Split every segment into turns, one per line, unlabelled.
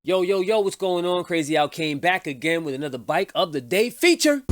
Yo, yo, yo, what's going on? Crazy Al came back again with another Bike of the Day feature.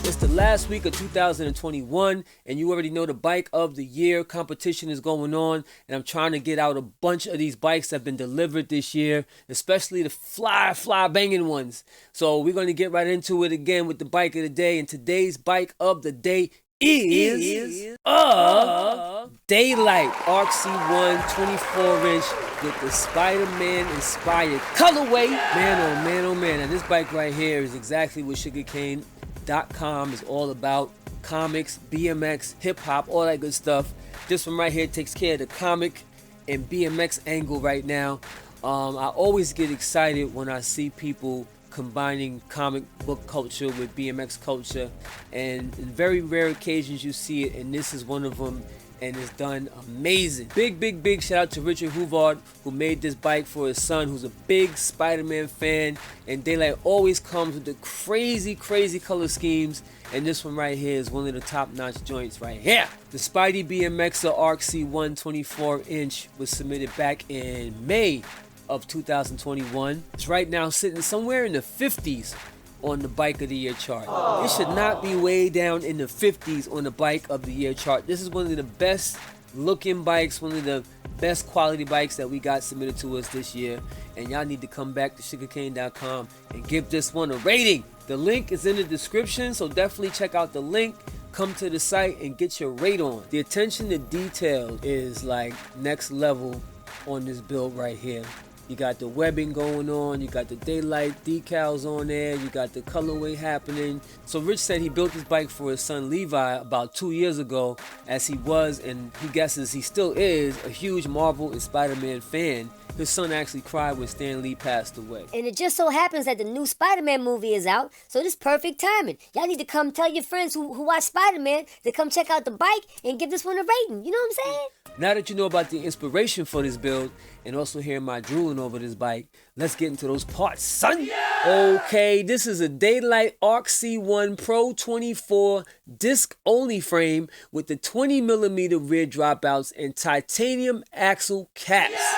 It's the last week of 2021, and you already know the Bike of the Year competition is going on, and I'm trying to get out a bunch of these bikes that have been delivered this year, especially the fly banging ones. So we're going to get right into it again with the Bike of the Day, and today's Bike of the Day is a Daylight Arc C1 24-inch with the Spiderman inspired colorway. Man, oh man. Now this bike right here is exactly what sugarcane.com is all about. Comics, BMX, hip-hop, all that good stuff. This one right here takes care of the comic and BMX angle right now. I always get excited when I see people combining comic book culture with BMX culture, and in very rare occasions you see it, and this is one of them, and it's done amazing. Big shout out to Richard Huvard, who made this bike for his son, who's a big Spider-Man fan, and Daylight always comes with the crazy color schemes, and this one right here is one of the top-notch joints right here. The Spidey BMXer Arc C1 24-inch was submitted back in May of 2021. It's right now sitting somewhere in the 50s on the Bike of the Year chart. It should not be way down in the 50s on the Bike of the Year chart. This is one of the best looking bikes, one of the best quality bikes that we got submitted to us this year, and y'all need to come back to sugarcane.com and give this one a rating. The link is in the description, so definitely check out the link. Come to the site and get your rate on. The attention to detail is like next level on this build right here. You got the webbing going on, you got the Daylight decals on there, you got the colorway happening. So Rich said he built this bike for his son Levi about 2 years ago, as he was, and he guesses he still is, a huge Marvel and Spider-Man fan. His son actually cried when Stan Lee passed away.
And it just so happens that the new Spider-Man movie is out, so this perfect timing. Y'all need to come tell your friends who watch Spider-Man to come check out the bike and give this one a rating. You know what I'm saying?
Now that you know about the inspiration for this build, and also hearing my drooling over this bike, let's get into those parts, son. Okay, this is a Daylight Arc C1 Pro 24 disc only frame with the 20mm rear dropouts and titanium axle caps.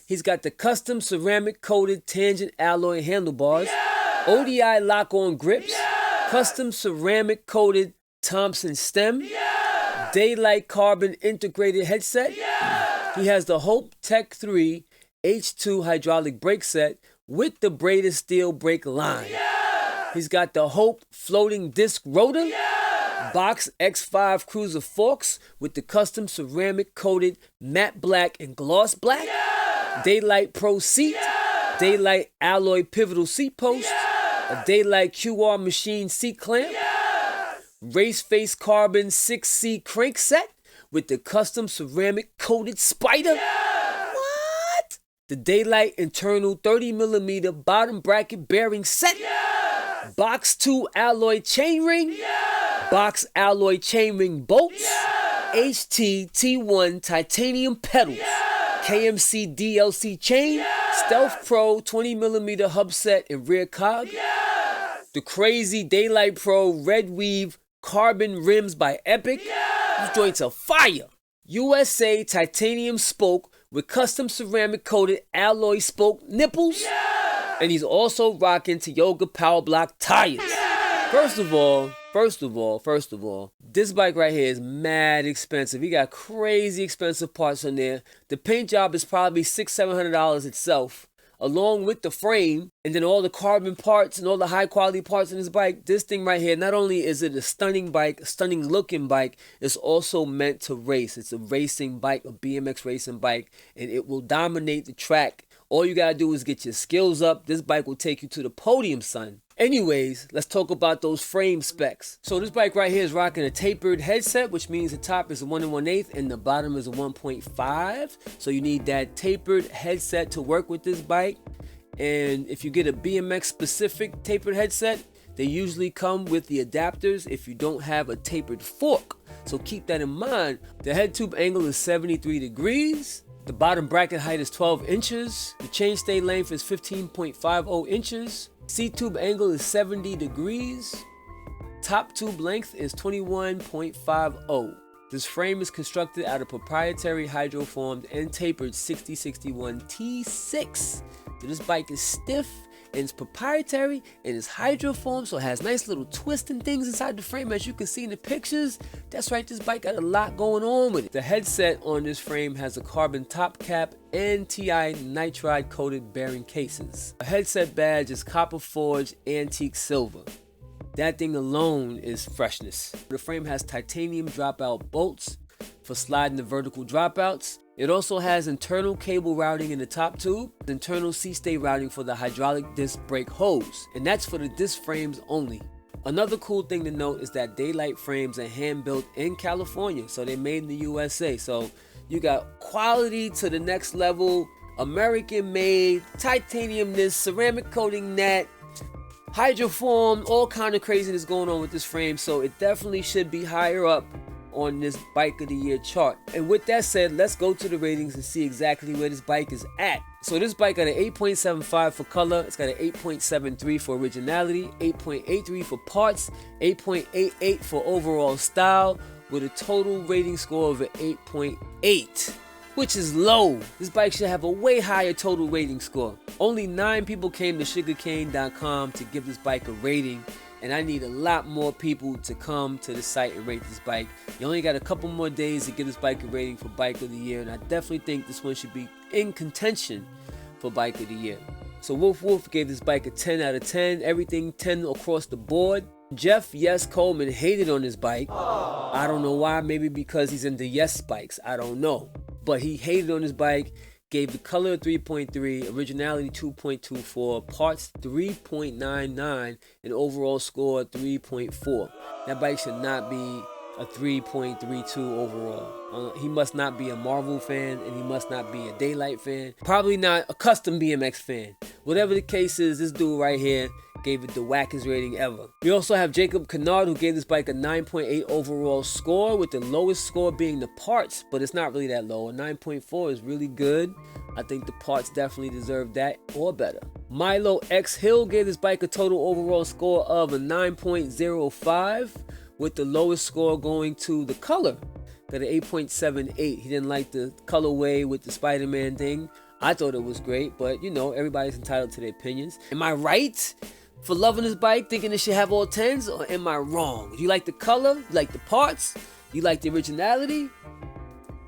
He's got the custom ceramic coated tangent alloy handlebars, ODI lock-on grips, custom ceramic coated Thompson stem, Daylight carbon integrated headset. He has the Hope Tech 3 H2 hydraulic brake set with the braided steel brake line. He's got the Hope floating disc rotor, Box X5 cruiser forks with the custom ceramic coated matte black and gloss black, Daylight Pro seat, Daylight alloy pivotal seat post, a Daylight QR machine seat clamp, race face carbon 6C crank set with the custom ceramic coated spider. What? The Daylight internal 30mm bottom bracket bearing set, box 2 alloy chainring, box alloy chainring bolts, HT T1 titanium pedals, KMC DLC chain, Stealth Pro 20mm hub set and rear cog, the crazy Daylight Pro red weave carbon rims by Epic. These joints are fire. USA titanium spoke with custom ceramic coated alloy spoke nipples. And he's also rocking Tioga Power Block tires. First of all, this bike right here is mad expensive. He got crazy expensive parts on there. The paint job is probably $600-700 itself, along with the frame, and then all the carbon parts and all the high quality parts in this bike. This thing right here, not only is it a stunning bike, a stunning looking bike, it's also meant to race. It's a racing bike, a BMX racing bike, and it will dominate the track. All you gotta do is get your skills up. This bike will take you to the podium, son. Anyways, let's talk about those frame specs. So this bike right here is rocking a tapered headset, which means the top is a 1 1/8 and the bottom is a 1.5. So you need that tapered headset to work with this bike. And if you get a BMX specific tapered headset, they usually come with the adapters if you don't have a tapered fork. So keep that in mind. The head tube angle is 73 degrees. The bottom bracket height is 12 inches. The chainstay length is 15.50 inches. Seat tube angle is 70 degrees. top tube length is 21.50. This frame is constructed out of proprietary hydroformed and tapered 6061 T6. So this bike is stiff and it's proprietary and it's hydroformed, so it has nice little twists and things inside the frame, as you can see in the pictures. That's right, this bike got a lot going on with it. The headset on this frame has a carbon top cap and TI nitride coated bearing cases. The headset badge is copper forged antique silver. That thing alone is freshness. The frame has titanium dropout bolts for sliding the vertical dropouts. It also has internal cable routing in the top tube, internal C-stay routing for the hydraulic disc brake hose, and that's for the disc frames only. Another cool thing to note is that Daylight frames are hand built in California, so they're made in the USA. So you got quality to the next level, American made, titanium this, ceramic coating that, hydroform, all kind of craziness going on with this frame, so it definitely should be higher up on this bike of the year chart. And with that said, let's go to the ratings and see exactly where this bike is at. So this bike got an 8.75 for color, it's got an 8.73 for originality, 8.83 for parts, 8.88 for overall style, with a total rating score of an 8.8. which is low. This bike should have a way higher total rating score. Only 9 people came to sugarcane.com to give this bike a rating, and I need a lot more people to come to the site and rate this bike. You only got a couple more days to give this bike a rating for bike of the year, and I definitely think this one should be in contention for bike of the year. So Wolf gave this bike a 10 out of 10, everything 10 across the board. Jeff Yes Coleman hated on this bike. I don't know why, maybe because he's into Yes bikes, I don't know. But he hated on his bike, gave the color a 3.3, originality 2.24, parts 3.99, and overall score 3.4. That bike should not be a 3.32 overall. He must not be a Marvel fan, and he must not be a Daylight fan. Probably not a custom BMX fan. Whatever the case is, this dude right here gave it the wackest rating ever. We also have Jacob Kennard, who gave this bike a 9.8 overall score, with the lowest score being the parts, but it's not really that low. A 9.4 is really good. I think the parts definitely deserve that or better. Milo X Hill gave this bike a total overall score of a 9.05, with the lowest score going to the color. Got an 8.78. He didn't like the colorway with the Spider-Man thing. I thought it was great, but you know, everybody's entitled to their opinions. Am I right for loving this bike, thinking it should have all 10s, or am I wrong? Do you like the color? You like the parts? You like the originality?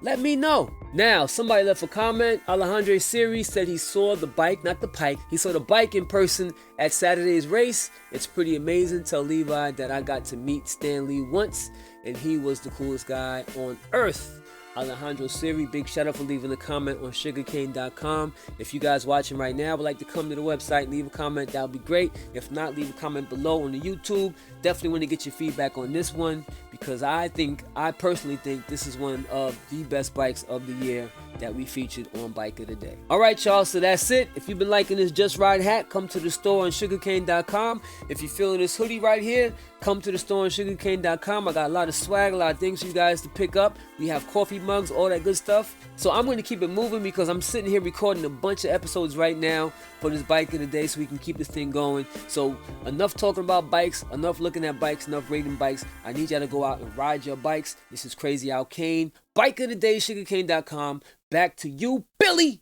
Let me know. Now, somebody left a comment. Alejandro Siri said he saw the bike, not the pike. He saw the bike in person at Saturday's race. It's pretty amazing. Tell Levi that I got to meet Stan Lee once, and he was the coolest guy on earth. Alejandro Siri, big shout out for leaving a comment on sugarcane.com. If you guys watching right now would like to come to the website, leave a comment, that would be great. If not, leave a comment below on the YouTube. Definitely want to get your feedback on this one, because I personally think this is one of the best bikes of the year that we featured on Bike of the Day. Alright y'all, so that's it. If you've been liking this Just Ride hat, come to the store on sugarcane.com. If you're feeling this hoodie right here, come to the store on sugarcane.com. I got a lot of swag, a lot of things for you guys to pick up. We have coffee mugs, all that good stuff. So I'm going to keep it moving, because I'm sitting here recording a bunch of episodes right now for this Bike of the Day, so we can keep this thing going. So enough talking about bikes, enough looking at bikes, enough rating bikes. I need y'all to go out and ride your bikes. This is Crazy Al Kane. Bike of the Day, sugarcane.com. Back to you, Billy.